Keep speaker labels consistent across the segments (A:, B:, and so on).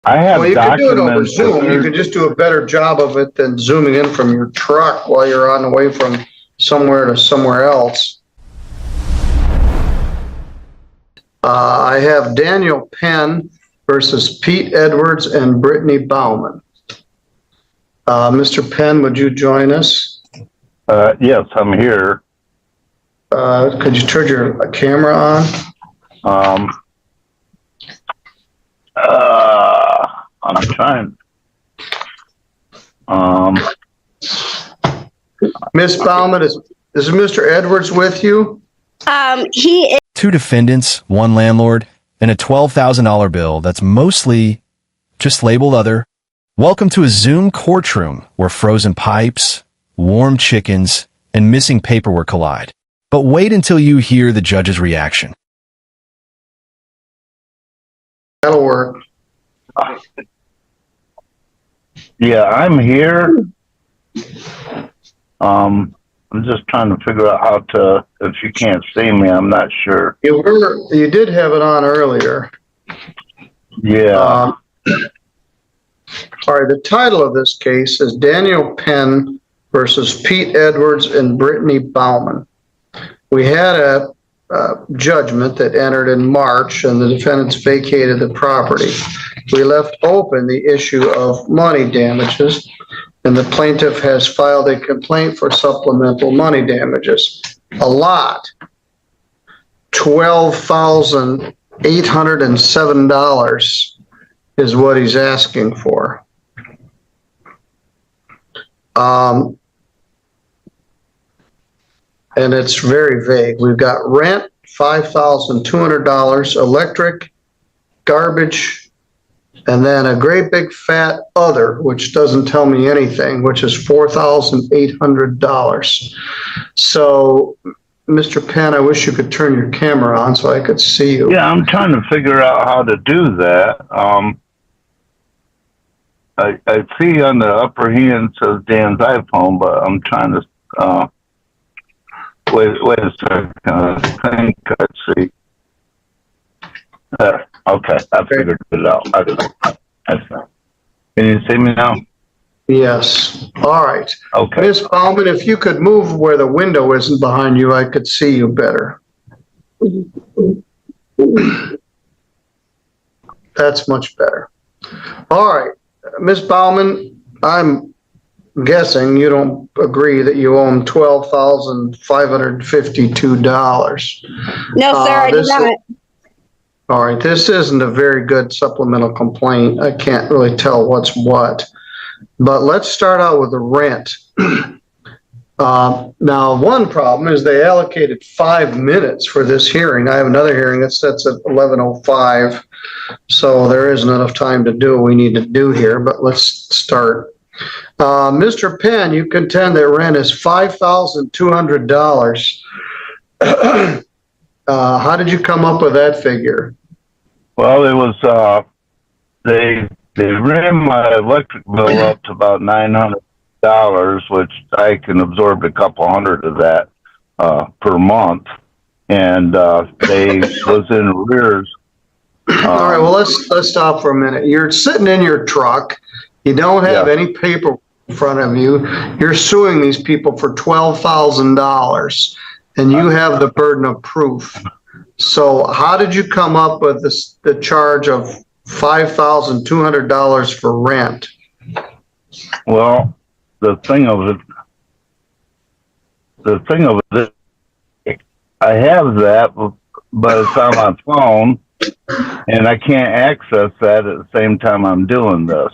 A: I have
B: Well, you could do it over
A: documents.
B: Zoom. You could just do a better job of it than zooming in from your truck while you're on the way from somewhere to somewhere else. I have Daniel Penn versus Pete Edwards and Brittany Bowman. Mr. Penn, would you join us?
A: Yes, I'm here.
B: Could you turn your camera on?
A: I'm trying.
B: Miss Bowman, is Mr. Edwards with you?
C: He is.
D: 2 defendants, 1 landlord, and a $12,000 bill that's mostly just labeled other. Welcome to a Zoom courtroom where frozen pipes, warm chickens, and missing paperwork collide. But wait until you hear the judge's reaction.
B: That'll work.
A: Yeah, I'm here. I'm just trying to figure out how to, if you can't see me, I'm not sure.
B: You did have it on earlier.
A: Yeah.
B: All right, the title of this case is Daniel Penn versus Pete Edwards and Brittany Bowman. We had a judgment that entered in March, and the defendants vacated the property. We left open the issue of money damages, and the plaintiff has filed a complaint for supplemental money damages. A lot, $12,807 is what he's asking for. And it's very vague. We've got rent, $5,200, electric, garbage, and then a great big fat other, which doesn't tell me anything, which is $4,800. So, Mr. Penn, I wish you could turn your camera on so I could see you.
A: Yeah, I'm trying to figure out how to do that. I see on the upper hand says Dan's iPhone, but I'm trying to, wait a second. I think I see. Okay, I figured it out. Can you see me now?
B: Yes. All right.
A: Okay.
B: Ms. Bowman, if you could move where the window isn't behind you, I could see you better. That's much better. All right. Ms. Bowman, I'm guessing you don't agree that you own $12,552.
C: No, sir, I do not.
B: All right, this isn't a very good supplemental complaint. I can't really tell what's what. But let's start out with the rent. Now, one problem is they allocated 5 minutes for this hearing. I have another hearing that sets at 11:05, so there isn't enough time to do what we need to do here, but let's start. Mr. Penn, you contend that rent is $5,200. How did you come up with that figure?
A: Well, it was, they ran my electric bill up to about $900, which I can absorb a couple hundred of that per month, and they was in arrears.
B: All right, well, let's stop for a minute. You're sitting in your truck. You don't have any paper in front of you. You're suing these people for $12,000, and you have the burden of proof. So how did you come up with this, the charge of $5,200 for rent?
A: Well, the thing of it, I have that, but it's on my phone, and I can't access that at the same time I'm doing this.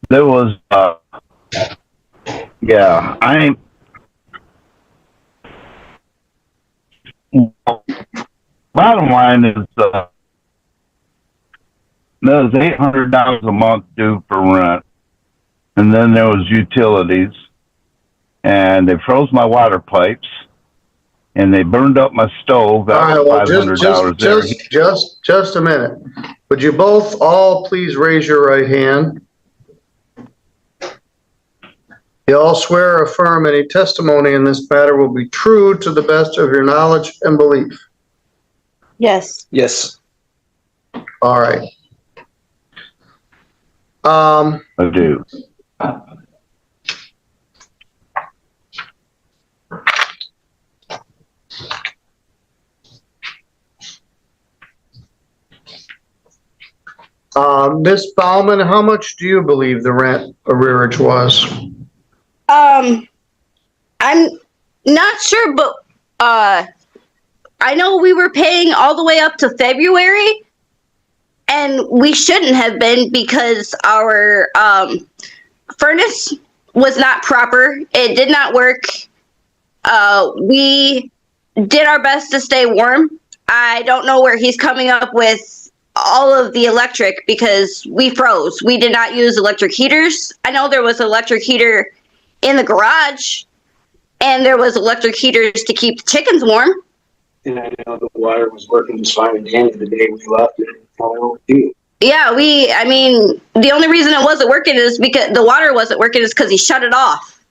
A: There was, bottom line is, there's $800 a month due for rent, and then there was utilities, and they froze my water pipes, and they burned up my stove. That
B: All right,
A: was
B: well,
A: $500
B: just a minute. Would you both all please raise your right hand? You all swear or affirm any testimony in this matter will be true to the best of your knowledge and belief?
C: Yes.
E: Yes.
B: All right.
A: I do.
B: Miss Bowman, how much do you believe the rent arrearage was?
C: I'm not sure, but I know we were paying all the way up to February, and we shouldn't have been because our furnace was not proper. It did not work. We did our best to stay warm. I don't know where he's coming up with all of the electric because we froze. We did not use electric heaters. I know there was an electric heater in the garage, and there was electric heaters to keep the chickens warm.
E: And I know the water was working just fine at the end of the day we left it.
C: Yeah, I mean, the only reason it wasn't working is because the water wasn't working is because he shut it off.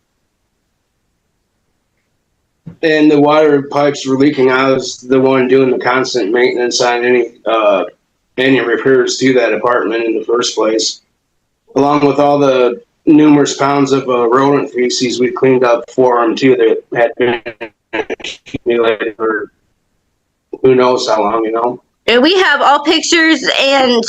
E: And the water pipes were leaking. I was the one doing the constant maintenance on any repairs to that apartment in the first place. Along with all the numerous pounds of rodent feces we cleaned up for them too that had been accumulated for who knows how long, you know.
C: And we have all pictures and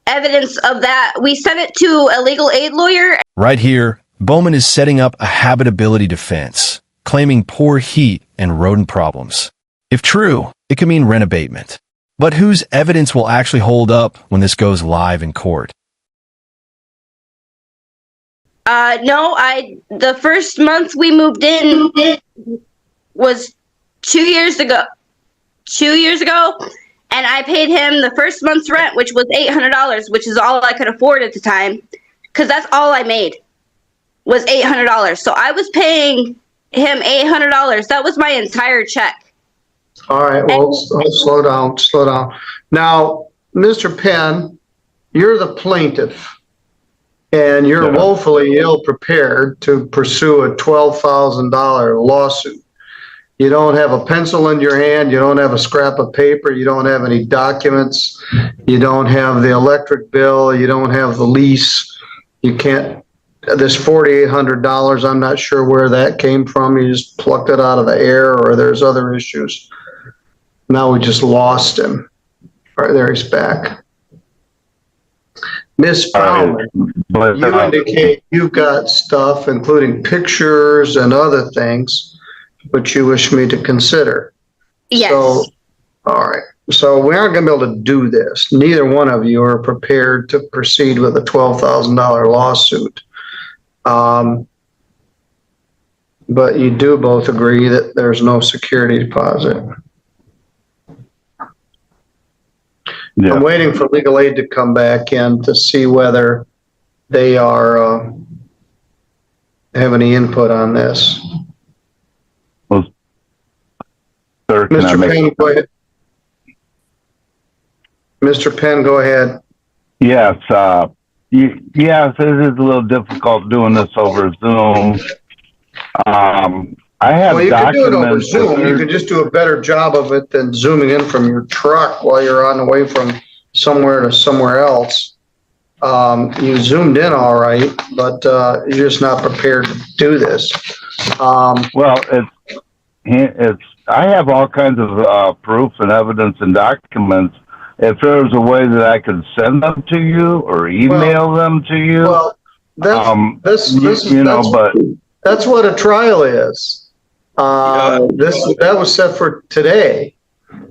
C: evidence of that. We sent it to a legal aid lawyer.
D: Right here, Bowman is setting up a habitability defense, claiming poor heat and rodent problems. If true, it could mean rent abatement. But whose evidence will actually hold up when this goes live in court?
C: No, the first month we moved in was 2 years ago. 2 years ago, and I paid him the first month's rent, which was $800, which is all I could afford at the time, because that's all I made was $800. So I was paying him $800. That was my entire check.
B: All right, well, slow down. Now, Mr. Penn, you're the plaintiff, and you're woefully ill-prepared to pursue a $12,000 lawsuit. You don't have a pencil in your hand. You don't have a scrap of paper. You don't have any documents. You don't have the electric bill. You don't have the lease. You can't, this $4,800, I'm not sure where that came from. You just plucked it out of the air, or there's other issues. Now we just lost him. All right, there he's back. Miss Bowman, you indicate you've got stuff, including pictures and other things, which you wish me to consider.
C: Yes.
B: So, all right. So we aren't going to be able to do this. Neither one of you are prepared to proceed with a $12,000 lawsuit. But you do both agree that there's no security deposit.
A: Yeah.
B: I'm waiting for legal aid to come back in to see whether they are have any input on this.
A: Sir, can I
B: Mr.
A: make-
B: Penn, go ahead. Mr. Penn, go ahead.
A: Yes, yes, it is a little difficult doing this over Zoom. I have
B: Well, you can do it over
A: documents.
B: Zoom. You can just do a better job of it than zooming in from your truck while you're on the way from somewhere to somewhere else. You zoomed in all right, but you're just not prepared to do this.
A: Well, I have all kinds of proof and evidence and documents. If there was a way that I could send them to you or email them to you,
B: Well, that's what a trial is. That was set for today.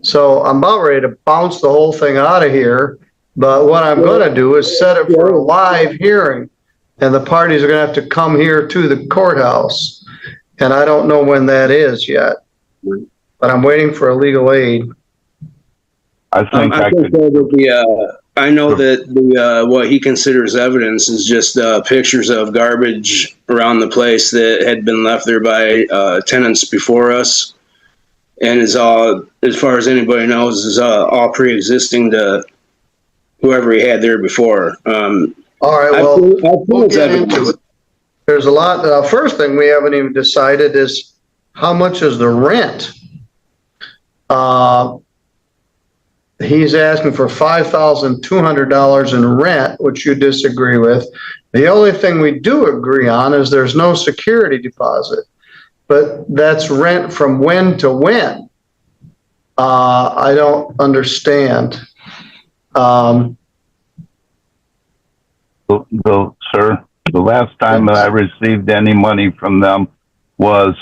B: So I'm about ready to bounce the whole thing out of here. But what I'm going to do is set it for a live hearing, and the parties are going to have to come here to the courthouse. And I don't know when that is yet, but I'm waiting for a legal aid.
A: I think I could.
E: I know that what he considers evidence is just pictures of garbage around the place that had been left there by tenants before us, and is all, as far as anybody knows, is all pre-existing to whoever he had there before.
B: All right, well, we'll get into it. There's a lot. First thing we haven't even decided is how much is the rent? he's asking for $5,200 in rent, which you disagree with. The only thing we do agree on is there's no security deposit, but that's rent from when to when? I don't understand.
A: Sir, the last time that I received any money from them was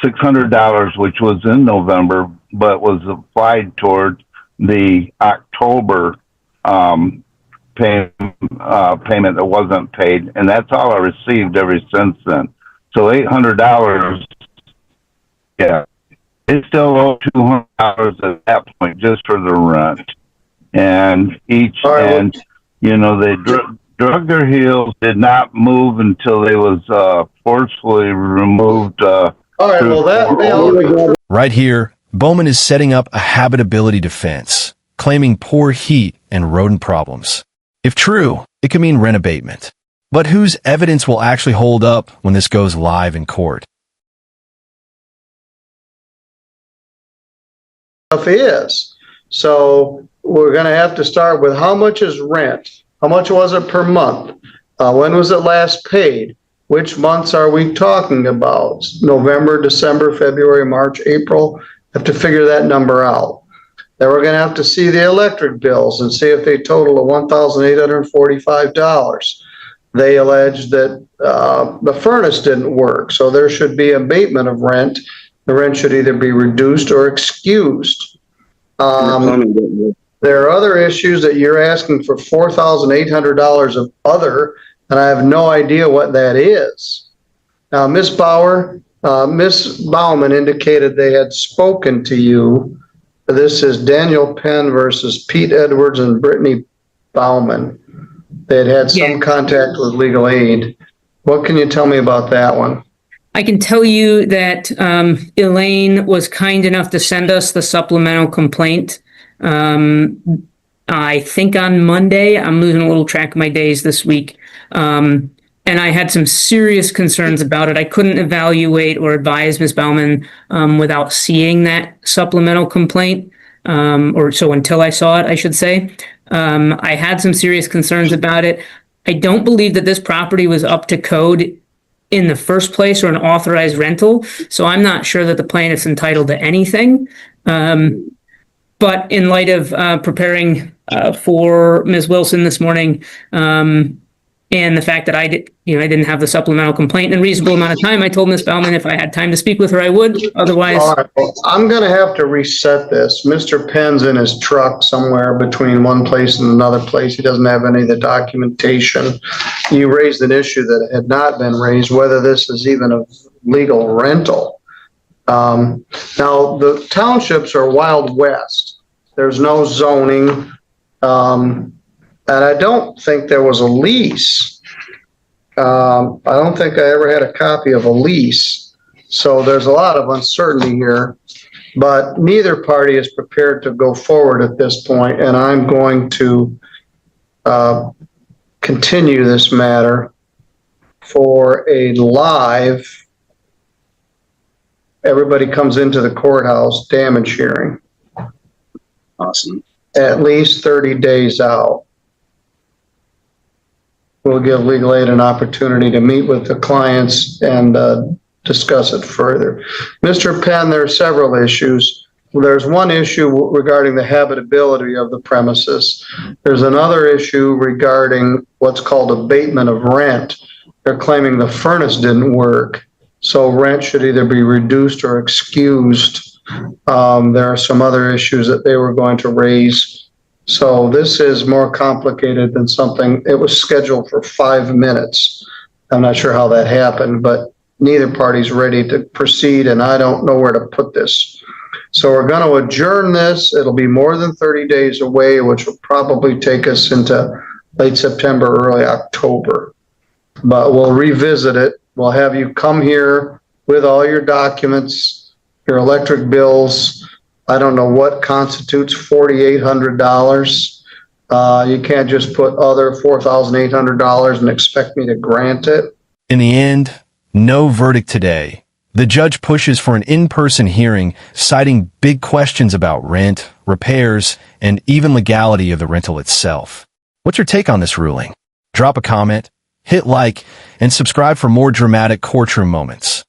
A: $600, which was in November, but was applied toward the October payment that wasn't paid, and that's all I received ever since then. So $800, yeah, they still owe $200 at that point just for the rent, and you know, they drug their heels, did not move until they was forcefully removed.
B: All right, well, that may all be true.
D: Right here, Bowman is setting up a habitability defense, claiming poor heat and rodent problems. If true, it could mean rent abatement. But whose evidence will actually hold up when this goes live in court?
B: Is. So we're going to have to start with how much is rent? How much was it per month? When was it last paid? Which months are we talking about? November, December, February, March, April? Have to figure that number out. Then we're going to have to see the electric bills and see if they total of $1,845. They allege that the furnace didn't work, so there should be abatement of rent. The rent should either be reduced or excused. There are other issues that you're asking for $4,800 of other, and I have no idea what that is. Now, Miss Bauman indicated they had spoken to you. This is Daniel Penn versus Pete Edwards and Brittany Bowman. They had some contact with legal aid. What can you tell me about that one?
F: I can tell you that Elaine was kind enough to send us the supplemental complaint. I think on Monday. I'm losing a little track of my days this week. And I had some serious concerns about it. I couldn't evaluate or advise Ms. Bowman without seeing that supplemental complaint, or so until I saw it, I should say. I had some serious concerns about it. I don't believe that this property was up to code in the first place or an authorized rental, so I'm not sure that the plaintiff's entitled to anything. But in light of preparing for Ms. Wilson this morning, and the fact that I didn't have the supplemental complaint in a reasonable amount of time, I told Ms. Bowman if I had time to speak with her, I would. Otherwise,
B: all right, well, I'm going to have to reset this. Mr. Penn's in his truck somewhere between one place and another place. He doesn't have any of the documentation. You raised an issue that had not been raised, whether this is even a legal rental. Now, the townships are Wild West. There's no zoning. And I don't think there was a lease. I don't think I ever had a copy of a lease. So there's a lot of uncertainty here, but neither party is prepared to go forward at this point, and I'm going to continue this matter for a live, everybody comes into the courthouse damage hearing.
E: Awesome.
B: At least 30 days out. We'll give legal aid an opportunity to meet with the clients and discuss it further. Mr. Penn, there are several issues. There's one issue regarding the habitability of the premises. There's another issue regarding what's called abatement of rent. They're claiming the furnace didn't work, so rent should either be reduced or excused. There are some other issues that they were going to raise. So this is more complicated than something. It was scheduled for 5 minutes. I'm not sure how that happened, but neither party's ready to proceed, and I don't know where to put this. So we're going to adjourn this. It'll be more than 30 days away, which will probably take us into late September, early October. But we'll revisit it. We'll have you come here with all your documents, your electric bills. I don't know what constitutes $4,800. You can't just put other $4,800 and expect me to grant it.
D: In the end, no verdict today. The judge pushes for an in-person hearing, citing big questions about rent, repairs, and even legality of the rental itself. What's your take on this ruling? Drop a comment, hit like, and subscribe for more dramatic courtroom moments.